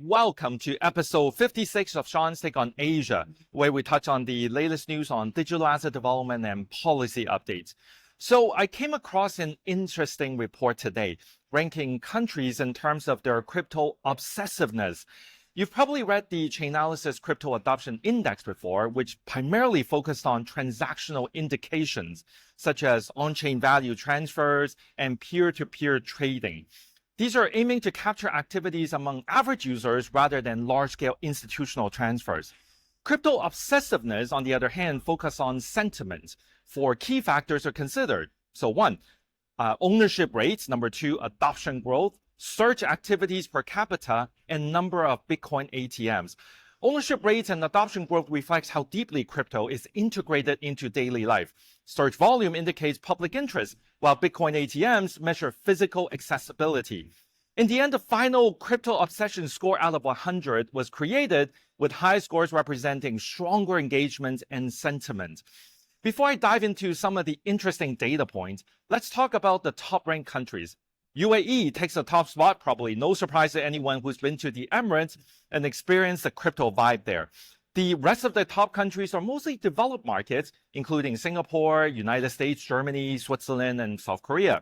Welcome to episode 56 of Sean's Take on Asia, where we touch on the latest news on digital asset development and policy updates. So I came across an interesting report today, ranking countries in terms of their crypto obsessiveness. You've probably read the Chainalysis Crypto Adoption Index before, which primarily focused on transactional indications, such as on-chain value transfers and peer-to-peer trading. These are aiming to capture activities among average users rather than large-scale institutional transfers. Crypto obsessiveness, on the other hand, focus on sentiment. Four key factors are considered. So one, ownership rates. Number two, adoption growth, search activities per capita, and number of Bitcoin ATMs. Ownership rates and adoption growth reflects how deeply crypto is integrated into daily life. Search volume indicates public interest, while Bitcoin ATMs measure physical accessibility. In the end, the final crypto obsession score out of 100 was created, with high scores representing stronger engagement and sentiment. Before I dive into some of the interesting data points, let's talk about the top-ranked countries. UAE takes the top spot, probably no surprise to anyone who's been to the Emirates and experienced the crypto vibe there. The rest of the top countries are mostly developed markets, including Singapore, United States, Germany, Switzerland, and South Korea.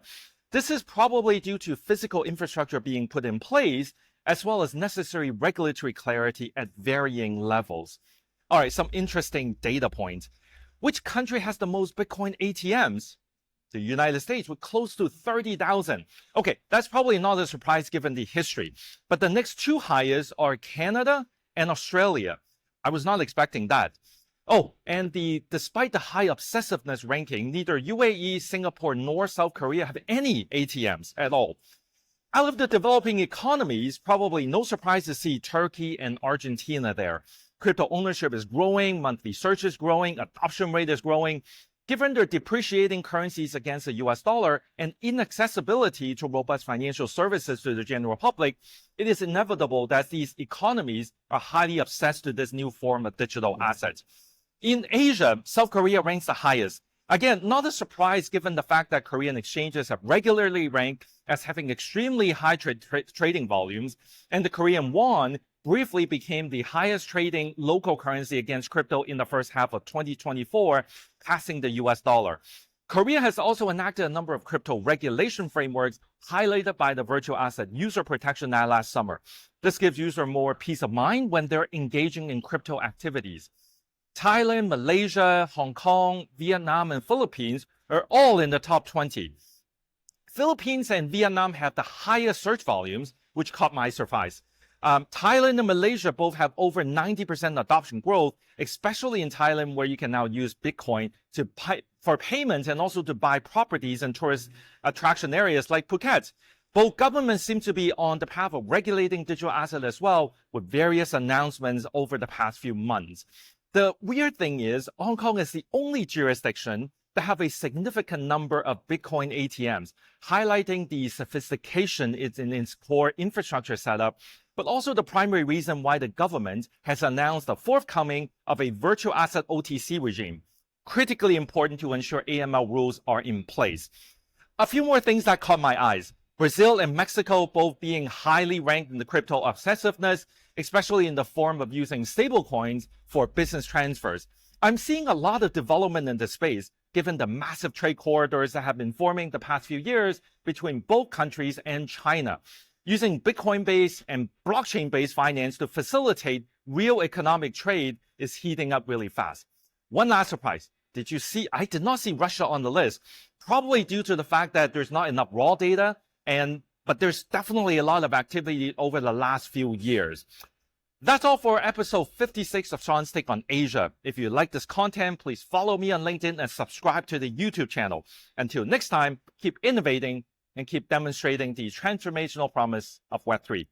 This is probably due to physical infrastructure being put in place, as well as necessary regulatory clarity at varying levels. All right, some interesting data points. Which country has the most Bitcoin ATMs? The United States, with close to 30,000. Okay, that's probably not a surprise given the history. But the next two highest are Canada and Australia. I was not expecting that. Oh, and despite the high obsessiveness ranking, neither UAE, Singapore, nor South Korea have any ATMs at all. Out of the developing economies, probably no surprise to see Turkey and Argentina there. Crypto ownership is growing, monthly search is growing, adoption rate is growing. Given their depreciating currencies against the US dollar and inaccessibility to robust financial services to the general public, it is inevitable that these economies are highly obsessed with this new form of digital assets. In Asia, South Korea ranks the highest. Again, not a surprise given the fact that Korean exchanges have regularly ranked as having extremely high trading volumes, and the Korean won briefly became the highest trading local currency against crypto in the first half of 2024, passing the US dollar. Korea has also enacted a number of crypto regulation frameworks highlighted by the Virtual Asset User Protection Act last summer. This gives users more peace of mind when they're engaging in crypto activities. Thailand, Malaysia, Hong Kong, Vietnam, and Philippines are all in the top 20. Philippines and Vietnam have the highest search volumes, which caught my surprise. Thailand and Malaysia both have over 90% adoption growth, especially in Thailand, where you can now use Bitcoin for payments and also to buy properties in tourist attraction areas like Phuket. Both governments seem to be on the path of regulating digital assets as well, with various announcements over the past few months. The weird thing is, Hong Kong is the only jurisdiction that have a significant number of Bitcoin ATMs, highlighting the sophistication in its core infrastructure setup, but also the primary reason why the government has announced the forthcoming of a virtual asset OTC regime, critically important to ensure AML rules are in place. A few more things that caught my eyes. Brazil and Mexico both being highly ranked in the crypto obsessiveness, especially in the form of using stablecoins for business transfers. I'm seeing a lot of development in this space, given the massive trade corridors that have been forming the past few years between both countries and China. Using Bitcoin-based and blockchain-based finance to facilitate real economic trade is heating up really fast. One last surprise. Did you see? I did not see Russia on the list, probably due to the fact that there's not enough raw data, but there's definitely a lot of activity over the last few years. That's all for episode 56 of Sean's Take on Asia. If you like this content, please follow me on LinkedIn and subscribe to the YouTube channel. Until next time, keep innovating and keep demonstrating the transformational promise of Web3.